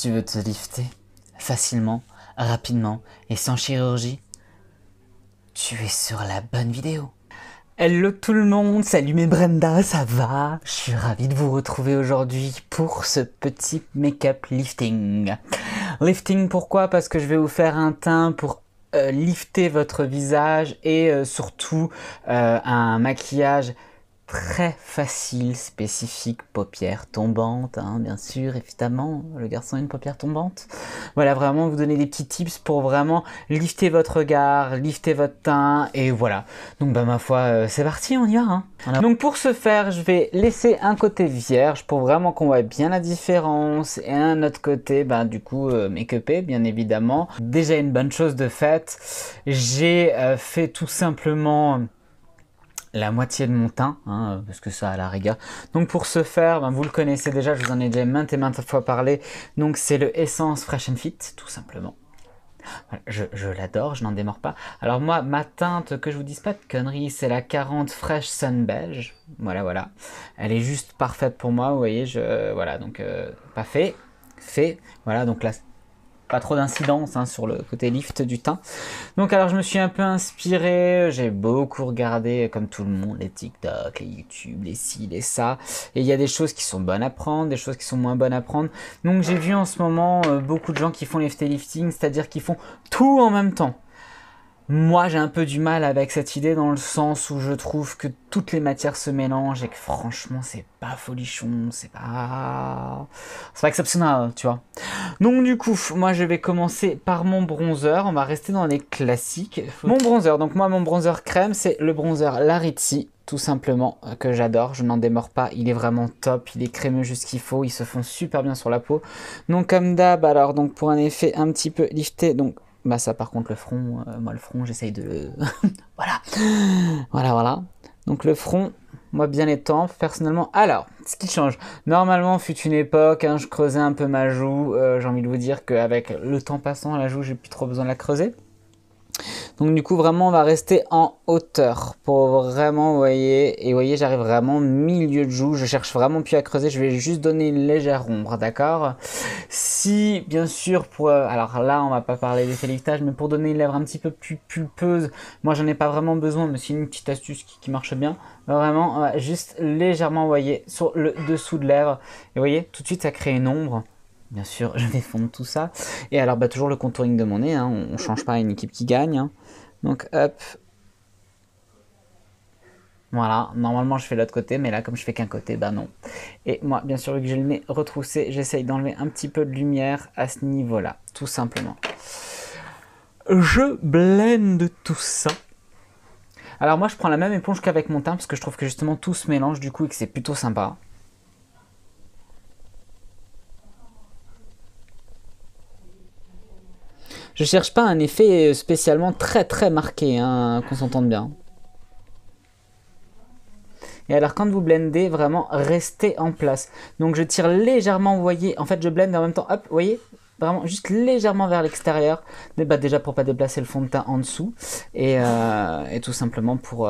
Tu veux te lifter facilement, rapidement et sans chirurgie? Tu es sur la bonne vidéo. Hello tout le monde, salut mes Brenda, ça va? Je suis ravie de vous retrouver aujourd'hui pour ce petit make-up lifting. Lifting pourquoi? Parce que je vais vous faire un teint pour lifter votre visage et surtout un maquillage très facile, spécifique, paupières tombantes, hein, bien sûr, évidemment, le garçon a une paupière tombante. Voilà, vraiment vous donner des petits tips pour vraiment lifter votre regard, lifter votre teint, et voilà. Donc bah ma foi, c'est parti, on y va. Hein. Voilà. Donc pour ce faire, je vais laisser un côté vierge pour vraiment qu'on voit bien la différence, et un autre côté, bah du coup, make-upé, bien évidemment. Déjà une bonne chose de faite, j'ai fait tout simplement la moitié de mon teint, hein, parce que ça à la rigueur. Donc pour ce faire, ben, vous le connaissez déjà, je vous en ai déjà maintes et maintes fois parlé. Donc c'est le Essence Fresh and Fit, tout simplement. Voilà, je l'adore, je n'en démords pas. Alors moi, ma teinte, que je vous dise pas de conneries, c'est la 40 Fresh Sun Beige. Voilà, voilà. Elle est juste parfaite pour moi, vous voyez, voilà, donc pas fait. Voilà, donc là, pas trop d'incidence hein, sur le côté lift du teint. Donc alors je me suis un peu inspiré, j'ai beaucoup regardé comme tout le monde les TikTok, les YouTube, les ci, les ça. Et il y a des choses qui sont bonnes à prendre, des choses qui sont moins bonnes à prendre. Donc j'ai vu en ce moment beaucoup de gens qui font l'effet lifting, c'est-à-dire qu'ils font tout en même temps. Moi, j'ai un peu du mal avec cette idée dans le sens où je trouve que toutes les matières se mélangent et que franchement, c'est pas folichon, c'est pas exceptionnel, tu vois. Donc du coup, moi je vais commencer par mon bronzer, on va rester dans les classiques. Mon bronzer, donc moi mon bronzer crème, c'est le bronzer Larizzi, tout simplement, que j'adore, je n'en démords pas, il est vraiment top, il est crémeux juste qu'il faut, il se fond super bien sur la peau. Donc comme d'hab, alors donc pour un effet un petit peu lifté, donc bah ça par contre le front, moi le front j'essaye de... voilà, voilà. Donc le front, moi bien les tempes personnellement. Alors, ce qui change, normalement fut une époque, hein, je creusais un peu ma joue, j'ai envie de vous dire qu'avec le temps passant, la joue j'ai plus trop besoin de la creuser. Donc du coup vraiment on va rester en hauteur pour vraiment, vous voyez, et vous voyez j'arrive vraiment au milieu de joue, je cherche vraiment plus à creuser, je vais juste donner une légère ombre, d'accord? Si bien sûr pour, alors là on va pas parler d'effet liftage, mais pour donner une lèvre un petit peu plus pulpeuse, moi j'en ai pas vraiment besoin, mais c'est une petite astuce qui marche bien, vraiment juste légèrement, vous voyez, sur le dessous de lèvre, et vous voyez tout de suite ça crée une ombre. Bien sûr, je vais fondre tout ça. Et alors, bah, toujours le contouring de mon nez, hein, on ne change pas, une équipe qui gagne. Hein. Donc, hop. Voilà, normalement je fais l'autre côté, mais là, comme je fais qu'un côté, bah non. Et moi, bien sûr, vu que j'ai le nez retroussé, j'essaye d'enlever un petit peu de lumière à ce niveau-là, tout simplement. Je blende tout ça. Alors moi, je prends la même éponge qu'avec mon teint, parce que je trouve que justement tout se mélange, du coup, et que c'est plutôt sympa. Je cherche pas un effet spécialement très marqué, hein, qu'on s'entende bien. Et alors quand vous blendez, vraiment restez en place. Donc je tire légèrement, vous voyez, en fait je blende en même temps, hop, vous voyez, vraiment juste légèrement vers l'extérieur. Bah, déjà pour pas déplacer le fond de teint en dessous. Et tout simplement pour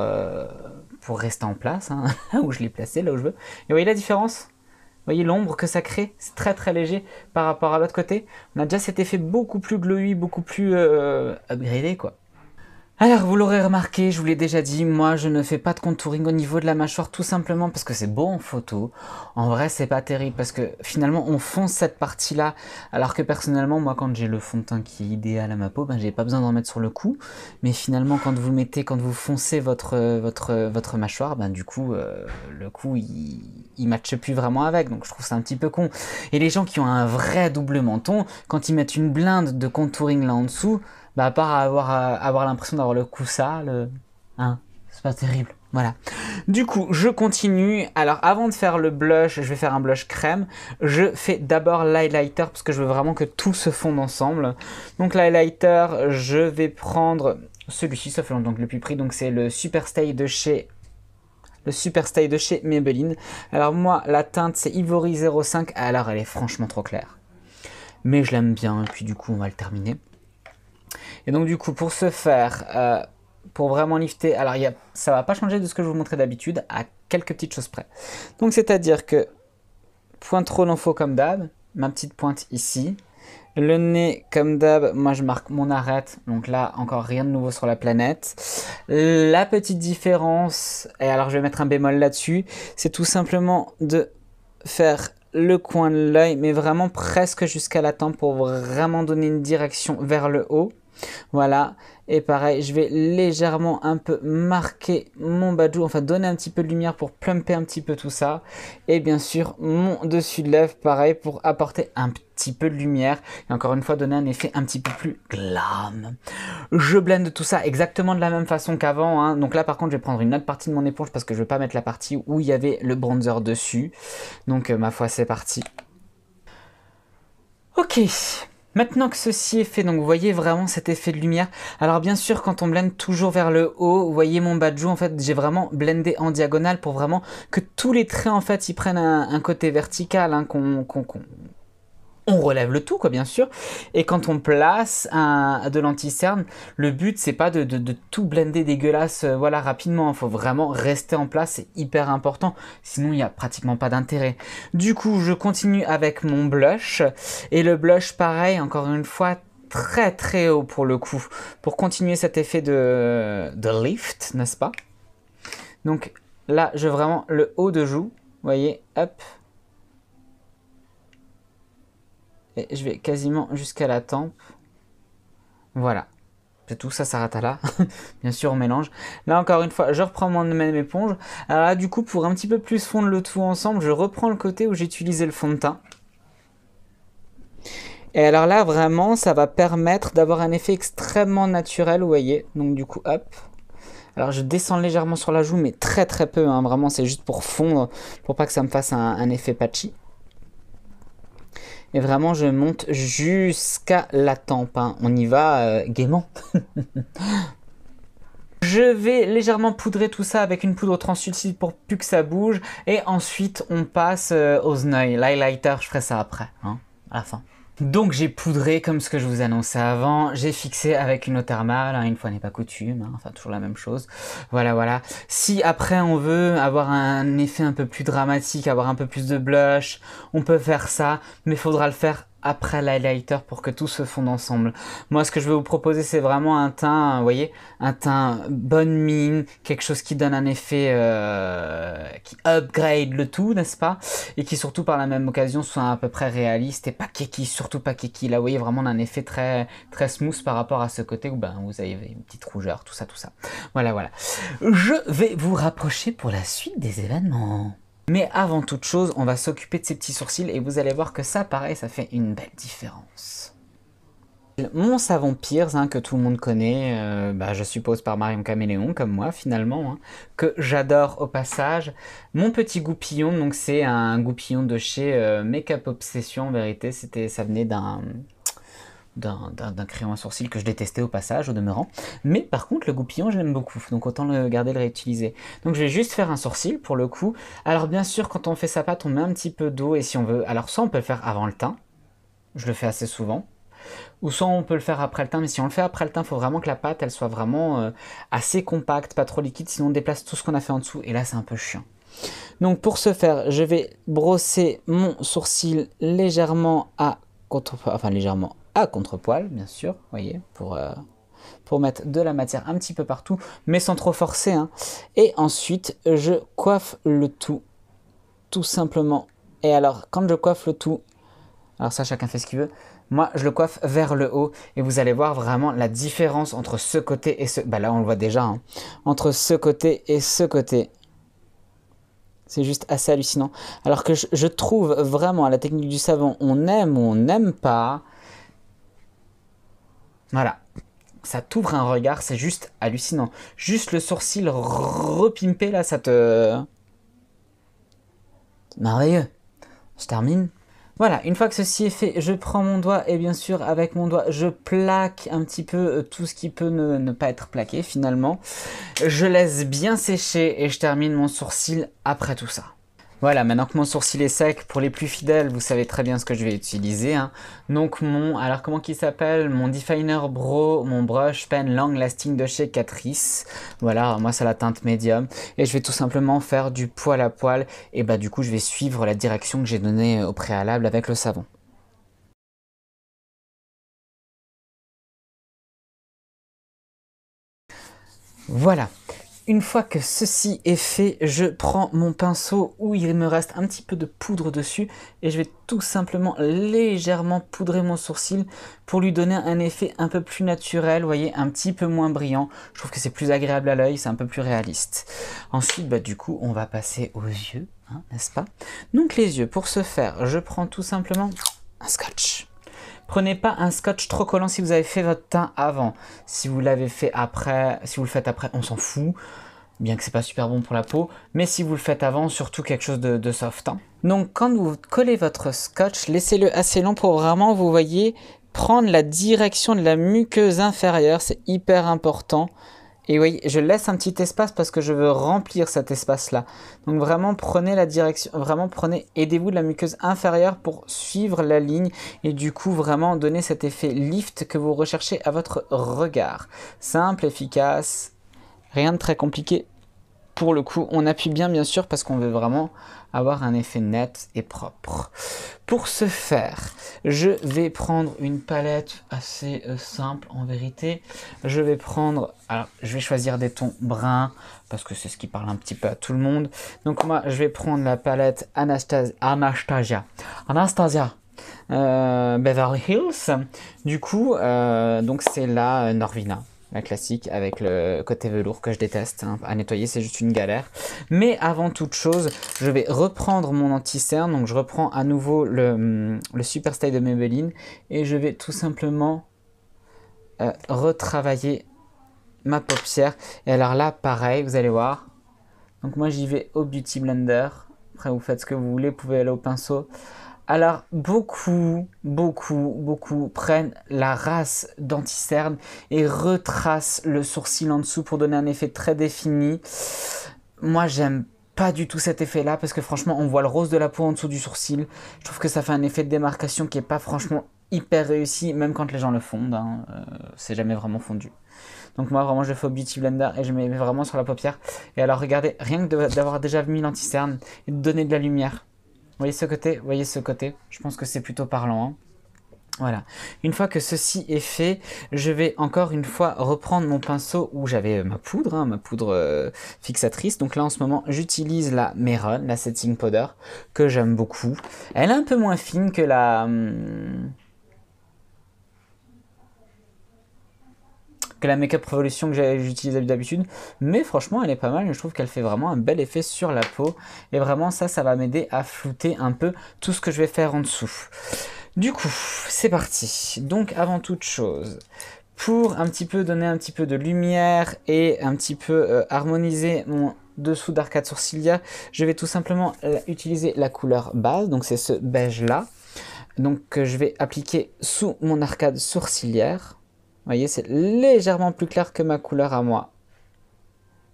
rester en place, hein, où je l'ai placé, là où je veux. Et vous voyez la différence ? Vous voyez l'ombre que ça crée, c'est très léger par rapport à l'autre côté. On a déjà cet effet beaucoup plus glowy, beaucoup plus upgradé quoi. Alors vous l'aurez remarqué, je vous l'ai déjà dit, moi je ne fais pas de contouring au niveau de la mâchoire tout simplement parce que c'est beau en photo. En vrai c'est pas terrible parce que finalement on fonce cette partie là alors que personnellement moi quand j'ai le fond de teint qui est idéal à ma peau, ben j'ai pas besoin d'en mettre sur le cou. Mais finalement quand vous mettez, quand vous foncez votre mâchoire, ben du coup le cou il matche plus vraiment avec, donc je trouve ça un petit peu con. Et les gens qui ont un vrai double menton, quand ils mettent une blinde de contouring là en dessous, bah à part avoir l'impression d'avoir le cou sale, hein, c'est pas terrible. Voilà. Du coup, je continue. Alors, avant de faire le blush, je vais faire un blush crème. Je fais d'abord l'highlighter parce que je veux vraiment que tout se fonde ensemble. Donc, l'highlighter, je vais prendre celui-ci. Ça fait longtemps que je l'ai plus pris. Donc, c'est le Super Stay de chez Maybelline. Alors, moi, la teinte, c'est Ivory 05. Alors, elle est franchement trop claire. Mais je l'aime bien. Et puis, du coup, on va le terminer. Et donc du coup pour ce faire, pour vraiment lifter, alors ça va pas changer de ce que je vous montrais d'habitude, à quelques petites choses près. Donc c'est à dire que point trop d'infos comme d'hab, ma petite pointe ici. Le nez, comme d'hab, moi je marque mon arête, donc là encore rien de nouveau sur la planète. La petite différence, et alors je vais mettre un bémol là-dessus, c'est tout simplement de faire le coin de l'œil, mais vraiment presque jusqu'à la tempe pour vraiment donner une direction vers le haut. Voilà, et pareil, je vais légèrement un peu marquer mon badou, enfin donner un petit peu de lumière pour plumper un petit peu tout ça. Et bien sûr, mon dessus de lèvres, pareil, pour apporter un petit peu de lumière. Et encore une fois, donner un effet un petit peu plus glam. Je blende tout ça exactement de la même façon qu'avant, hein. Donc là, par contre, je vais prendre une autre partie de mon éponge parce que je ne vais pas mettre la partie où il y avait le bronzer dessus. Donc, ma foi, c'est parti. Ok. Maintenant que ceci est fait, donc vous voyez vraiment cet effet de lumière. Alors bien sûr, quand on blende toujours vers le haut, vous voyez mon bas de joue, en fait, j'ai vraiment blendé en diagonale pour vraiment que tous les traits, en fait, ils prennent un côté vertical, hein, on relève le tout, quoi, bien sûr. Et quand on place de l'anti-cerne, le but, c'est pas de tout blender dégueulasse, voilà, rapidement. Il faut vraiment rester en place, c'est hyper important. Sinon, il n'y a pratiquement pas d'intérêt. Du coup, je continue avec mon blush. Et le blush, pareil, encore une fois, très très haut pour le coup. Pour continuer cet effet de lift, n'est-ce pas? Donc là, je veux vraiment le haut de joue. Vous voyez, hop. Et je vais quasiment jusqu'à la tempe. Voilà. C'est tout, ça s'arrête à là. Bien sûr, on mélange. Là, encore une fois, je reprends mon même éponge. Alors là, du coup, pour un petit peu plus fondre le tout ensemble, je reprends le côté où j'ai utilisé le fond de teint. Et alors là, vraiment, ça va permettre d'avoir un effet extrêmement naturel, vous voyez. Donc du coup, hop. Alors je descends légèrement sur la joue, mais très très peu, hein. Vraiment, c'est juste pour fondre, pour pas que ça me fasse un effet patchy. Et vraiment, je monte jusqu'à la tempe, hein. On y va gaiement. Je vais légèrement poudrer tout ça avec une poudre translucide pour plus que ça bouge. Et ensuite, on passe aux yeux. L'highlighter, je ferai ça après, hein, à la fin. Donc j'ai poudré comme ce que je vous annonçais avant, j'ai fixé avec une eau thermale, hein, une fois n'est pas coutume, hein, enfin toujours la même chose, voilà. Si après on veut avoir un effet un peu plus dramatique, avoir un peu plus de blush, on peut faire ça, mais il faudra le faire après l'highlighter pour que tout se fonde ensemble. Moi ce que je vais vous proposer c'est vraiment un teint, vous voyez, un teint bonne mine, quelque chose qui donne un effet qui upgrade le tout, n'est-ce pas? Et qui surtout par la même occasion soit à peu près réaliste et pas keki, surtout pas keki. Là vous voyez vraiment un effet très, très smooth par rapport à ce côté où ben, vous avez une petite rougeur, tout ça. Voilà. Je vais vous rapprocher pour la suite des événements. Mais avant toute chose, on va s'occuper de ces petits sourcils et vous allez voir que ça, pareil, ça fait une belle différence. Mon savon Pears, hein, que tout le monde connaît, je suppose par Marion Caméléon, comme moi finalement, hein, que j'adore au passage. Mon petit goupillon, donc c'est un goupillon de chez Make-up Obsession, en vérité, ça venait d'un crayon à sourcils que je détestais au passage, au demeurant. Mais par contre, le goupillon, je l'aime beaucoup, donc autant le garder, le réutiliser. Donc je vais juste faire un sourcil, pour le coup. Alors bien sûr, quand on fait sa pâte, on met un petit peu d'eau, et si on veut... Alors soit on peut le faire avant le teint, je le fais assez souvent, ou soit on peut le faire après le teint, mais si on le fait après le teint, il faut vraiment que la pâte, elle soit vraiment assez compacte, pas trop liquide, sinon on déplace tout ce qu'on a fait en dessous, et là c'est un peu chiant. Donc pour ce faire, je vais brosser mon sourcil légèrement à contre-poil, bien sûr, vous voyez, pour mettre de la matière un petit peu partout, mais sans trop forcer, hein. Et ensuite, je coiffe le tout simplement. Et alors, quand je coiffe le tout, alors ça, chacun fait ce qu'il veut, moi, je le coiffe vers le haut, et vous allez voir vraiment la différence entre ce côté et ce... Bah là, on le voit déjà, hein, entre ce côté et ce côté. C'est juste assez hallucinant. Alors que je trouve vraiment la technique du savon, on aime ou on n'aime pas. Voilà. Ça t'ouvre un regard, c'est juste hallucinant. Juste le sourcil repimpé, là, ça te... Merveilleux. Je termine. Voilà, une fois que ceci est fait, je prends mon doigt et bien sûr, avec mon doigt, je plaque un petit peu tout ce qui peut ne pas être plaqué finalement. Je laisse bien sécher et je termine mon sourcil après tout ça. Voilà, maintenant que mon sourcil est sec, pour les plus fidèles, vous savez très bien ce que je vais utiliser, hein. Donc alors comment qu'il s'appelle? Mon Definer Brow, mon brush pen Long Lasting de chez Catrice. Voilà, moi c'est la teinte médium. Et je vais tout simplement faire du poil à poil. Et bah du coup, je vais suivre la direction que j'ai donnée au préalable avec le savon. Voilà. Une fois que ceci est fait, je prends mon pinceau où il me reste un petit peu de poudre dessus et je vais tout simplement légèrement poudrer mon sourcil pour lui donner un effet un peu plus naturel, vous voyez, un petit peu moins brillant. Je trouve que c'est plus agréable à l'œil, c'est un peu plus réaliste. Ensuite, du coup, on va passer aux yeux, hein, n'est-ce pas? Donc les yeux, pour ce faire, je prends tout simplement un scotch. Prenez pas un scotch trop collant si vous avez fait votre teint avant. Si vous l'avez fait après, si vous le faites après, on s'en fout. Bien que c'est pas super bon pour la peau. Mais si vous le faites avant, surtout quelque chose de soft. Hein. Donc quand vous collez votre scotch, laissez-le assez long pour vraiment, vous voyez, prendre la direction de la muqueuse inférieure. C'est hyper important. Et oui, je laisse un petit espace parce que je veux remplir cet espace-là. Donc vraiment, prenez la direction, vraiment prenez, aidez-vous de la muqueuse inférieure pour suivre la ligne et du coup vraiment donner cet effet lift que vous recherchez à votre regard. Simple, efficace, rien de très compliqué. Pour le coup, on appuie bien sûr parce qu'on veut vraiment avoir un effet net et propre. Pour ce faire, je vais prendre une palette assez simple en vérité. Je vais choisir des tons bruns parce que c'est ce qui parle un petit peu à tout le monde. Donc moi, je vais prendre la palette Anastasia Beverly Hills. Du coup, donc c'est la Norvina. La classique avec le côté velours que je déteste. Hein. À nettoyer, c'est juste une galère. Mais avant toute chose, je vais reprendre mon anti-cerne. Donc, je reprends à nouveau le Super Stay de Maybelline. Et je vais tout simplement retravailler ma paupière. Et alors là, pareil, vous allez voir. Donc, moi, j'y vais au Beauty Blender. Après, vous faites ce que vous voulez. Vous pouvez aller au pinceau. Alors, beaucoup prennent la race d'anti-cerne et retracent le sourcil en dessous pour donner un effet très défini. Moi, j'aime pas du tout cet effet-là parce que franchement, on voit le rose de la peau en dessous du sourcil. Je trouve que ça fait un effet de démarcation qui est pas franchement hyper réussi, même quand les gens le fondent. Hein, c'est jamais vraiment fondu. Donc moi, vraiment, je fais au Beauty Blender et je mets vraiment sur la paupière. Et alors, regardez, rien que d'avoir déjà mis l'anti-cerne et de donner de la lumière. Voyez ce côté, voyez ce côté. Je pense que c'est plutôt parlant. Hein. Voilà. Une fois que ceci est fait, je vais encore une fois reprendre mon pinceau où j'avais ma poudre, hein, ma poudre fixatrice. Donc là, en ce moment, j'utilise la Meron, la Setting Powder, que j'aime beaucoup. Elle est un peu moins fine que la Makeup Revolution que j'utilise d'habitude, mais franchement elle est pas mal et je trouve qu'elle fait vraiment un bel effet sur la peau et vraiment ça va m'aider à flouter un peu tout ce que je vais faire en dessous. Du coup c'est parti. Donc avant toute chose, pour un petit peu donner un petit peu de lumière et un petit peu harmoniser mon dessous d'arcade sourcilière, je vais tout simplement utiliser la couleur base, donc c'est ce beige là, donc que je vais appliquer sous mon arcade sourcilière. Vous voyez, c'est légèrement plus clair que ma couleur à moi.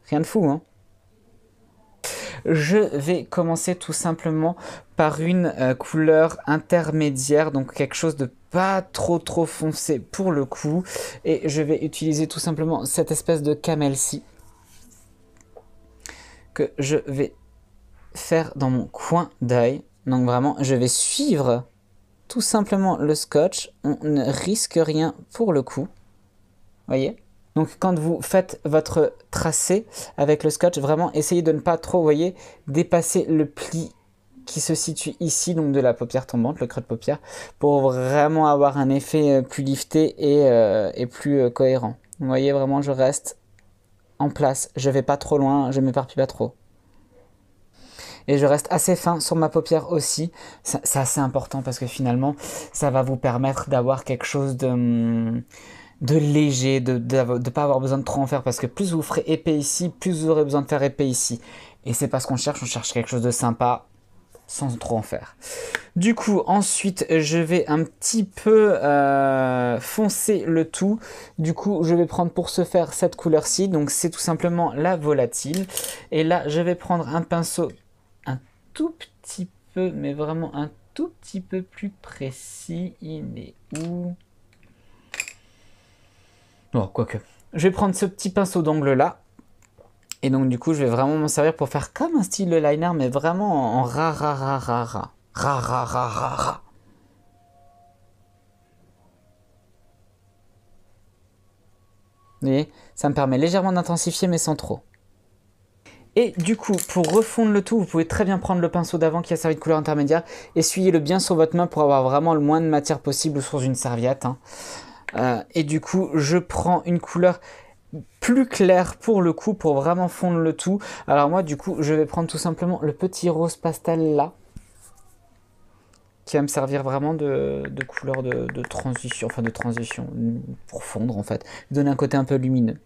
Rien de fou, hein? Je vais commencer tout simplement par une couleur intermédiaire, donc quelque chose de pas trop foncé pour le coup. Et je vais utiliser tout simplement cette espèce de camel-ci que je vais faire dans mon coin d'œil. Donc vraiment, je vais suivre tout simplement le scotch. On ne risque rien pour le coup. Voyez? Donc quand vous faites votre tracé avec le scotch, vraiment essayez de ne pas trop, voyez, dépasser le pli qui se situe ici, donc de la paupière tombante, le creux de paupière, pour vraiment avoir un effet plus lifté et plus cohérent. Vous voyez, vraiment, je reste en place, je vais pas trop loin, je m'éparpille pas trop. Et je reste assez fin sur ma paupière aussi. C'est assez important parce que finalement, ça va vous permettre d'avoir quelque chose de léger, de ne pas avoir besoin de trop en faire, parce que plus vous ferez épais ici, plus vous aurez besoin de faire épais ici. Et c'est pas ce qu'on cherche quelque chose de sympa, sans trop en faire. Du coup, ensuite, je vais un petit peu foncer le tout. Du coup, je vais prendre pour ce faire cette couleur-ci, donc c'est tout simplement la volatile. Et là, je vais prendre un pinceau un tout petit peu, mais vraiment un tout petit peu plus précis. Il est où ? Bon, quoique. Je vais prendre ce petit pinceau d'angle là. Et donc du coup, je vais vraiment m'en servir pour faire comme un style liner, mais vraiment en ra. Vous voyez, Ça me permet légèrement d'intensifier mais sans trop. Et du coup, pour refondre le tout, vous pouvez très bien prendre le pinceau d'avant qui a servi de couleur intermédiaire, essuyez-le bien sur votre main pour avoir vraiment le moins de matière possible sur une serviette. Et du coup, je prends une couleur plus claire pour le coup, pour vraiment fondre le tout. Alors moi, du coup, je vais prendre tout simplement le petit rose pastel là, qui va me servir vraiment de couleur de transition, enfin de transition, pour fondre en fait, donner un côté un peu lumineux.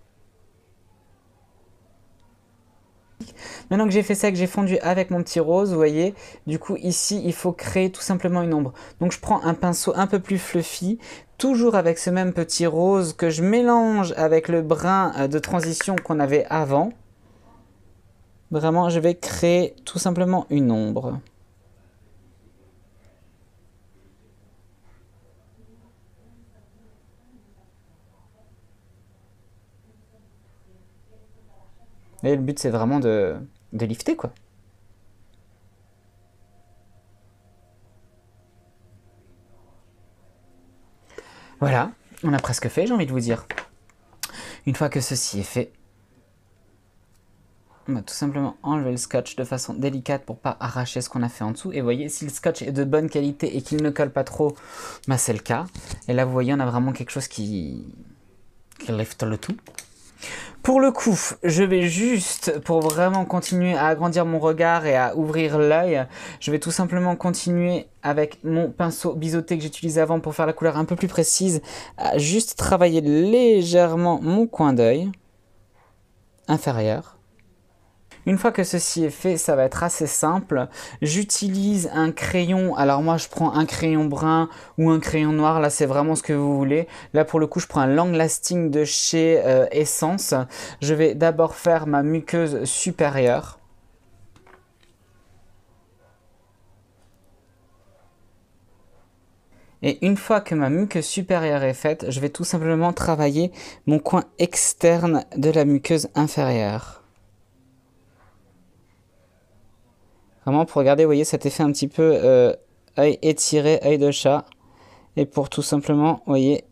Maintenant que j'ai fait ça, que j'ai fondu avec mon petit rose, vous voyez, du coup ici il faut créer tout simplement une ombre. Donc je prends un pinceau un peu plus fluffy, toujours avec ce même petit rose que je mélange avec le brun de transition qu'on avait avant. Vraiment, je vais créer tout simplement une ombre. Et le but c'est vraiment de lifter quoi. Voilà, on a presque fait, j'ai envie de vous dire. Une fois que ceci est fait, on va tout simplement enlever le scotch de façon délicate pour pas arracher ce qu'on a fait en dessous. Et vous voyez, si le scotch est de bonne qualité et qu'il ne colle pas trop, bah c'est le cas. Et là, vous voyez, on a vraiment quelque chose qui lifte le tout. Pour le coup, je vais juste, pour vraiment continuer à agrandir mon regard et à ouvrir l'œil, je vais tout simplement continuer avec mon pinceau biseauté que j'utilisais avant pour faire la couleur un peu plus précise, à juste travailler légèrement mon coin d'œil inférieur. Une fois que ceci est fait, ça va être assez simple. J'utilise un crayon. Alors moi, je prends un crayon brun ou un crayon noir. Là, c'est vraiment ce que vous voulez. Là, pour le coup, je prends un Long Lasting de chez Essence. Je vais d'abord faire ma muqueuse supérieure. Et une fois que ma muqueuse supérieure est faite, je vais tout simplement travailler mon coin externe de la muqueuse inférieure. Vraiment pour regarder, vous voyez cet effet un petit peu œil étiré, œil de chat. Et pour tout simplement, vous voyez,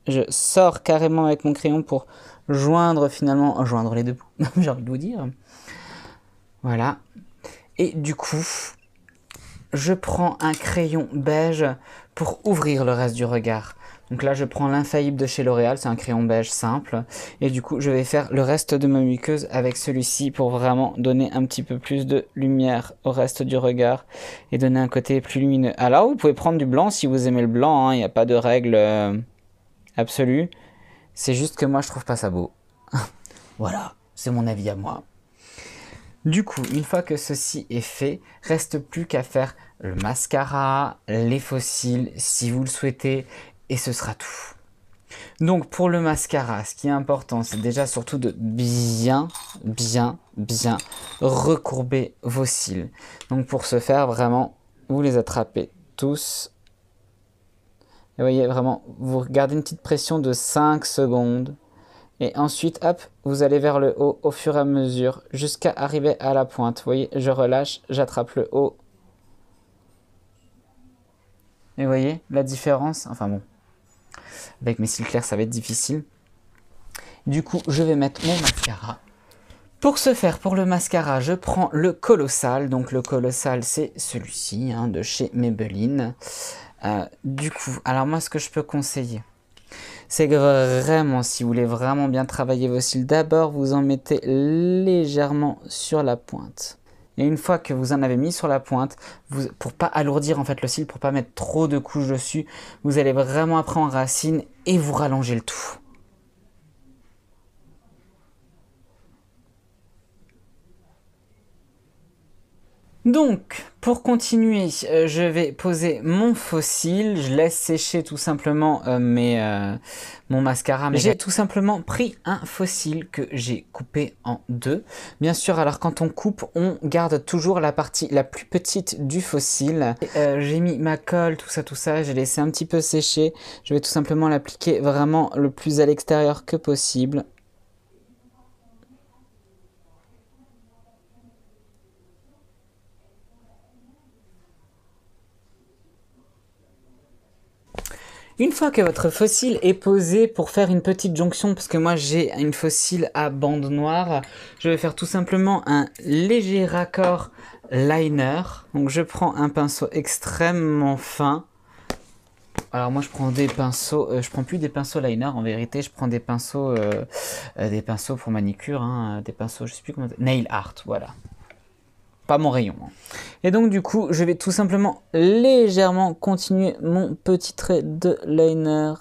je sors carrément avec mon crayon pour joindre finalement, joindre les deux bouts, j'ai envie de vous dire. Voilà. Et du coup, je prends un crayon beige pour ouvrir le reste du regard. Donc là, je prends l'infaillible de chez L'Oréal, c'est un crayon beige simple. Et du coup, je vais faire le reste de ma muqueuse avec celui-ci pour vraiment donner un petit peu plus de lumière au reste du regard et donner un côté plus lumineux. Alors, vous pouvez prendre du blanc si vous aimez le blanc, il n'y a pas de règle absolue. C'est juste que moi, je trouve pas ça beau. Voilà, c'est mon avis à moi. Du coup, une fois que ceci est fait, reste plus qu'à faire le mascara, les faux cils si vous le souhaitez, et ce sera tout. Donc pour le mascara, ce qui est important, c'est déjà surtout de bien recourber vos cils. Donc pour ce faire, vraiment, vous les attrapez tous. Et vous voyez, vraiment, vous gardez une petite pression de 5 secondes. Et ensuite, hop, vous allez vers le haut au fur et à mesure jusqu'à arriver à la pointe. Vous voyez, je relâche, j'attrape le haut. Et vous voyez la différence? Enfin bon, avec mes cils clairs, ça va être difficile. Du coup, je vais mettre mon mascara. Pour ce faire, pour le mascara, je prends le Colossal. Donc le Colossal, c'est celui-ci, de chez Maybelline. Du coup, alors moi, ce que je peux conseiller, c'est que vraiment, si vous voulez vraiment bien travailler vos cils, d'abord vous en mettez légèrement sur la pointe. Et une fois que vous en avez mis sur la pointe, pour pas alourdir en fait le cil, pour pas mettre trop de couches dessus, vous allez vraiment après en racine et vous rallongez le tout. Donc, pour continuer, je vais poser mon faux cil. Je laisse sécher tout simplement mon mascara. J'ai tout simplement pris un faux cil que j'ai coupé en deux. Bien sûr, alors quand on coupe, on garde toujours la partie la plus petite du faux cil. J'ai mis ma colle, tout ça. J'ai laissé un petit peu sécher. Je vais tout simplement l'appliquer vraiment le plus à l'extérieur que possible. Une fois que votre fossile est posé, pour faire une petite jonction, parce que moi j'ai une fossile à bande noire, je vais faire tout simplement un léger raccord liner. Donc je prends un pinceau extrêmement fin. Alors moi je prends des pinceaux, je prends plus des pinceaux liner en vérité, je prends des pinceaux pour manicure, hein, des pinceaux, je sais plus comment, nail art, voilà. Pas mon rayon. Et donc du coup, je vais tout simplement légèrement continuer mon petit trait de liner.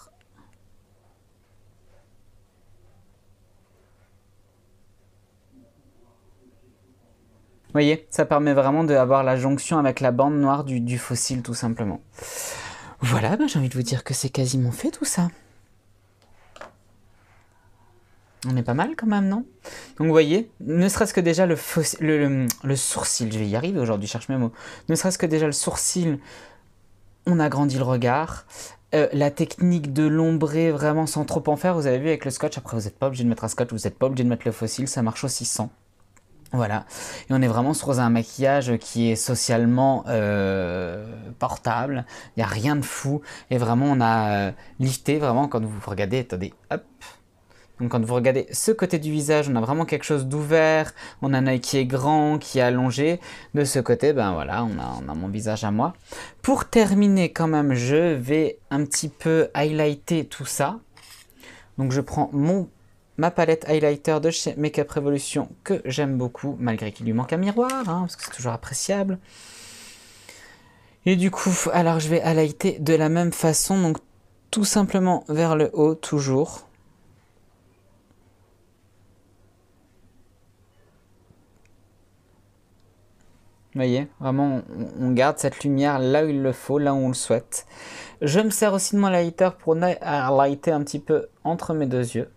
Vous voyez, ça permet vraiment d'avoir la jonction avec la bande noire du fossile tout simplement. Voilà, j'ai envie de vous dire que c'est quasiment fait tout ça. On est pas mal quand même, non? Donc vous voyez, ne serait-ce que déjà le sourcil, je vais y arriver aujourd'hui, je cherche mes mots. Ne serait-ce que déjà le sourcil, on agrandit le regard. La technique de l'ombré vraiment sans trop en faire, vous avez vu avec le scotch, après vous n'êtes pas obligé de mettre un scotch, vous n'êtes pas obligé de mettre le fossile, ça marche aussi sans. Voilà, et on est vraiment sur un maquillage qui est socialement portable, il n'y a rien de fou, et vraiment on a lifté, vraiment quand vous regardez, attendez, hop. Donc quand vous regardez ce côté du visage, on a vraiment quelque chose d'ouvert, on a un œil qui est grand, qui est allongé. De ce côté, ben voilà, on a mon visage à moi. Pour terminer quand même, je vais un petit peu highlighter tout ça. Donc je prends ma palette highlighter de chez Makeup Revolution que j'aime beaucoup, malgré qu'il lui manque un miroir, hein, parce que c'est toujours appréciable. Et du coup, alors je vais highlighter de la même façon, donc tout simplement vers le haut, toujours. Vous voyez, vraiment, on garde cette lumière là où il le faut, là où on le souhaite. Je me sers aussi de mon highlighter pour highlighter un petit peu entre mes deux yeux.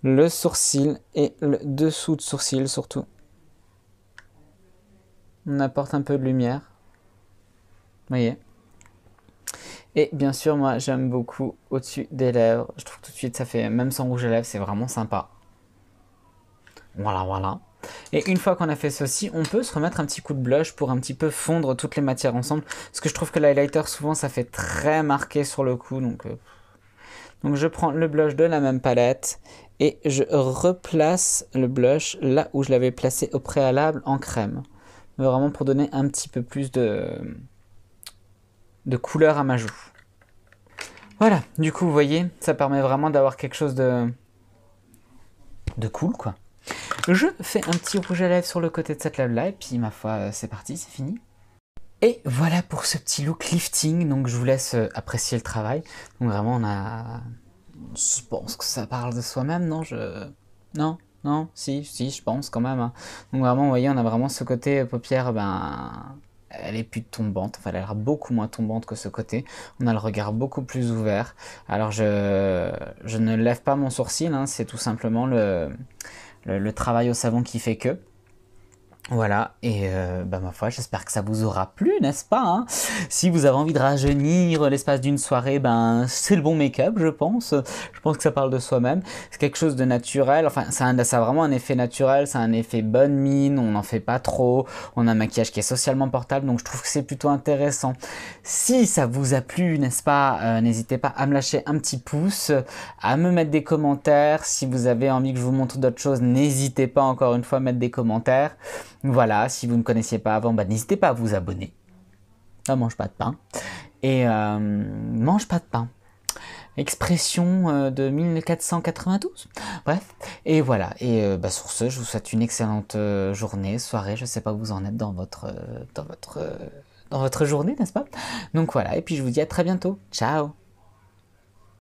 Le sourcil et le dessous de sourcil surtout. On apporte un peu de lumière. Vous voyez. Et bien sûr, moi, j'aime beaucoup au-dessus des lèvres. Je trouve tout de suite, ça fait, même sans rouge à lèvres, c'est vraiment sympa. Voilà, voilà. Et une fois qu'on a fait ceci, on peut se remettre un petit coup de blush pour un petit peu fondre toutes les matières ensemble. Parce que je trouve que l'highlighter, souvent, ça fait très marqué sur le cou. Donc je prends le blush de la même palette et je replace le blush là où je l'avais placé au préalable en crème. Mais vraiment pour donner un petit peu plus de couleur à ma joue. Voilà, du coup, vous voyez, ça permet vraiment d'avoir quelque chose de cool, quoi. Je fais un petit rouge à lèvres sur le côté de cette lèvre-là, et puis ma foi, c'est parti, c'est fini. Et voilà pour ce petit look lifting, donc je vous laisse apprécier le travail. Donc vraiment, je pense que ça parle de soi-même, non? Non, si, je pense quand même. Hein. Donc vraiment, vous voyez, on a vraiment ce côté paupière, elle est plus tombante, enfin elle a l'air beaucoup moins tombante que ce côté. On a le regard beaucoup plus ouvert. Alors je ne lève pas mon sourcil, hein, c'est tout simplement le travail au savon qui fait que. Voilà, et ma foi, j'espère que ça vous aura plu, n'est-ce pas hein. Si vous avez envie de rajeunir l'espace d'une soirée, c'est le bon make-up, je pense. Je pense que ça parle de soi-même. C'est quelque chose de naturel, enfin, ça a vraiment un effet naturel, ça a un effet bonne mine, on n'en fait pas trop, on a un maquillage qui est socialement portable, donc je trouve que c'est plutôt intéressant. Si ça vous a plu, n'est-ce pas, n'hésitez pas à me lâcher un petit pouce, à me mettre des commentaires. Si vous avez envie que je vous montre d'autres choses, n'hésitez pas encore une fois à mettre des commentaires. Voilà, si vous ne connaissiez pas avant, n'hésitez pas à vous abonner. Ne mange pas de pain. Et mange pas de pain. Expression de 1492. Bref, et voilà. Et sur ce, je vous souhaite une excellente journée, soirée. Je ne sais pas où vous en êtes dans votre journée, n'est-ce pas? Donc voilà, et puis je vous dis à très bientôt. Ciao!